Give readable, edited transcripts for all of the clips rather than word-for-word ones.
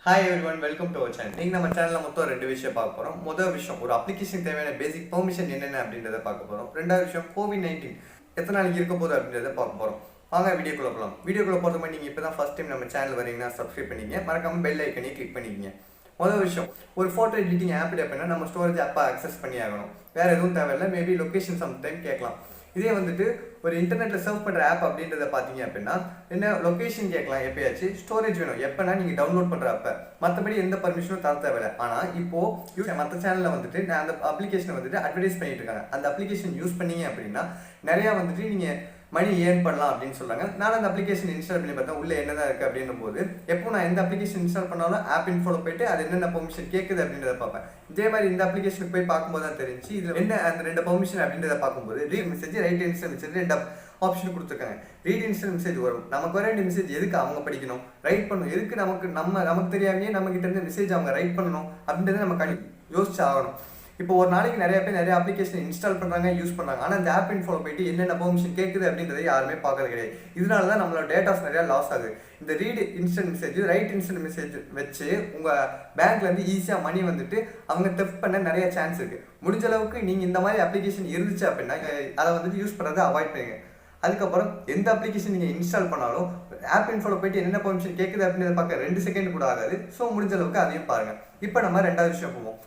Hi everyone, welcome to our channel. இன்னைக்கு நம்ம சேனல்ல மொத்தம் ரெண்டு விஷயம் பார்க்க போறோம். முதல் விஷயம் ஒரு அப்ளிகேஷன் தேவையான பேசிக் பெர்மிஷன் என்னென்ன அப்படின்றத பார்க்க போறோம். ரெண்டாவது விஷயம் கோவிட்-19 எத்தனை நாளைக்கு இருக்க போகுது அப்படின்றத பார்க்க போறோம். வாங்க வீடியோக்குள்ள போலாம். வீடியோக்குள்ள போறதுக்கு முன்னாடி நீங்க இப்பதான் ஃபர்ஸ்ட் டைம் நம்ம சேனல் வரீங்கன்னா சப்ஸ்கிரைப் பண்ணிக்கங்க. மறக்காம பெல் ஐகானை கிளிக் பண்ணிக்கங்க. முதல் விஷயம் ஒரு போட்டோ எடிட்டிங் ஆப் டெவலப் நம்ம ஸ்டோரேஜ் ஆப்பை அக்சஸ் பண்ணி ஆகணும். வேற எதுவும் தேவையில்லை. மேபி லொகேஷன் சம்டைம் கேட்கலாம். இதே வந்துட்டு ஒரு இன்டர்நெட்ல சர்வ் பண்ற ஆப் அப்படின்றத பாத்தீங்க அப்படின்னா என்ன லொகேஷன் கேட்கலாம், எப்பயாச்சும் ஸ்டோரேஜ் வேணும் எப்பனா நீங்க டவுன்லோட் பண்ற ஆப்ப, மற்றபடி எந்த பர்மிஷனும் தர தேவையில்லை. ஆனா இப்போ மற்ற சேனல்ல வந்துட்டு நான் அந்த அப்ளிகேஷனை வந்துட்டு அட்வர்டைஸ் பண்ணிட்டு இருக்காங்க. அந்த அப்ளிகேஷன் யூஸ் பண்ணீங்க அப்படின்னா நிறைய வந்துட்டு நீங்க மணி ஏர்ன் பண்ணலாம் அப்படின்னு சொல்றாங்க. நான் அந்த அப்ளிகேஷன் இன்ஸ்டால் பண்ணி பார்த்தேன், உள்ள என்னதான் இருக்கு அப்படின்னும் போது எப்போ நான் எந்த அப்ளிகேஷன் இன்ஸ்டால் பண்ணாலும் ஆப் இன்ஃபோல போயிட்டு அது என்னென்ன பெர்மிஷன் கேட்குது அப்படின்றத பார்ப்பேன். இதே மாதிரி இந்த அப்ளிகேஷனுக்கு போய் பார்க்கும்போது தான் தெரிஞ்சு இது என்ன அந்த ரெண்டு பெர்மிஷன் அப்படின்றத பார்க்கும்போது read message, right install message ரெண்டு ஆப்ஷன் கொடுத்துருக்காங்க. ரீட் இன்ஸ்டல் மெசேஜ் வரும், நமக்கு வர வேண்டிய மெசேஜ் எதுக்கு அவங்க படிக்கணும், ரைட் பண்ணணும், எதுக்கு நமக்கு தெரியாமையே நம்ம கிட்ட இருந்து மெசேஜ் அவங்க ரைட் பண்ணணும் அப்படின்றத நம்ம யோசிச்சு ஆகணும். இப்போ ஒரு நாளைக்கு நிறைய பேர் நிறைய அப்ளிகேஷன் இன்ஸ்டால் பண்ணுறாங்க, யூஸ் பண்ணுறாங்க. ஆனால் இந்த ஆப் இன்ஃபோல போயிட்டு என்னென்ன பெர்மிஷன் கேட்குது அப்படின்றத யாருமே பார்க்கறது கிடையாது. இதனால தான் நம்மளோட டேட்டாஸ் நிறையா லாஸ் ஆகுது. இந்த read instant message, right instant message வச்சு உங்கள் பேங்க்லேருந்து ஈஸியாக மணி வந்துட்டு அவங்க தெஃப்ட் பண்ண நிறைய சான்ஸ் இருக்குது. முடிஞ்ச அளவுக்கு நீங்கள் இந்த மாதிரி அப்ளிகேஷன் இருந்துச்சு அப்படின்னா அதை வந்துட்டு யூஸ் பண்ணுறதை அவாய்ட் பண்ணுங்க. அதுக்கப்புறம் எந்த அப்ளிகேஷன் நீங்கள் இன்ஸ்டால் பண்ணாலும் ஆப் இன்ஃபோல போயிட்டு என்னென்ன பெர்மிஷன் கேட்குது அப்படின்றத பார்க்க 2 செகண்ட் கூட ஆகாது. ஸோ முடிஞ்ச அளவுக்கு அதையும் பாருங்கள். இப்போ நம்ம ரெண்டாவது விஷயம் போவோம்.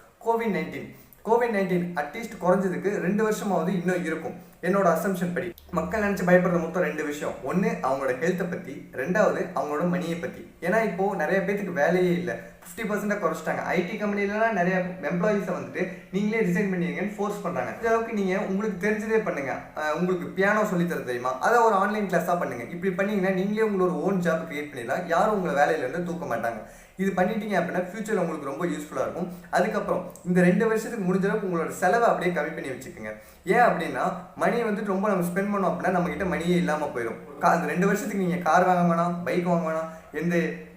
கோவிட்-19 அட்லீஸ்ட் குறைஞ்சதுக்கு 2 வருஷமாவது இன்னும் இருக்கும். என்னோட அசம்ஷன் படி மக்கள் நினைச்சு பயப்படுற மொத்தம் 2 விஷயம். ஒன்று அவங்களோட ஹெல்த்தை பற்றி, ரெண்டாவது அவங்களோட மணியை பற்றி. ஏன்னா இப்போ நிறைய பேருக்கு வேலையே இல்லை, 50% குறைச்சிட்டாங்க. ஐடி கம்பெனிலாம் நிறைய எம்ப்ளாயிஸை வந்துட்டு நீங்களே ரிசைன் பண்ணிடுங்கன்னு ஃபோர்ஸ் பண்ணுறாங்க. இந்த அளவுக்கு நீங்கள் உங்களுக்கு தெரிஞ்சதே பண்ணுங்க. உங்களுக்கு பியானோ சொல்லி தர தெரியுமா, அதை ஒரு ஆன்லைன் கிளாஸாக பண்ணுங்க. இப்படி பண்ணீங்கன்னா நீங்களே உங்களோட ஓன் ஜாப் கிரியேட் பண்ணிடலாம். யாரும் உங்களை வேலையிலேருந்து தூக்க மாட்டாங்க. இது பண்ணிட்டீங்க அப்படின்னா ஃபியூச்சர் உங்களுக்கு ரொம்ப யூஸ்ஃபுல்லாக இருக்கும். அதுக்கப்புறம் இந்த 2 வருஷத்துக்கு முடிஞ்ச அளவுக்கு உங்களோட செலவை அப்படியே கம்மி பண்ணி வச்சுக்கோங்க. ஏன் அப்படின்னா மணி வந்துட்டு ரொம்ப நம்ம ஸ்பெண்ட் பண்ணோம் அப்படின்னா நம்ம கிட்ட மணியே இல்லாமல் போயிடும். அந்த 2 வருஷத்துக்கு நீங்கள் கார் வாங்க வேணாம், பைக் வாங்க வேணாம், எந்த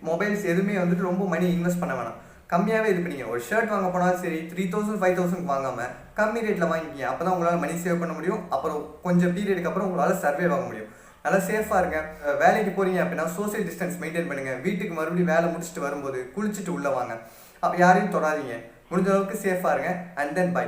மொபைல்ஸ் எதுவுமே வந்துட்டு ரொம்ப மணி இன்வெஸ்ட் பண்ண வேணாம். கம்மியாகவே இது பண்ணிங்க. ஒரு ஷர்ட் வாங்க போனாலும் சரி 3000 5000 வாங்காமல் கம்மி ரேட்டில் வாங்கிக்கிங்க. அப்போ தான் உங்களால் மணி சேவ் பண்ண முடியும். அப்புறம் கொஞ்சம் பீரியடுக்கு அப்புறம் உங்களால் சர்வே வாங்க முடியும். நல்லா சேஃபாக இருங்க. வேலைக்கு போகிறீங்க அப்படின்னா சோசியல் டிஸ்டன்ஸ் மெயின்டைன் பண்ணுங்கள். வீட்டுக்கு மறுபடியும் வேலை முடிச்சுட்டு வரும்போது குளிச்சுட்டு உள்ளே வாங்க. அப்போ யாரையும் தொடாதீங்க. முடிஞ்ச அளவுக்கு சேஃபாக இருங்க. And then by.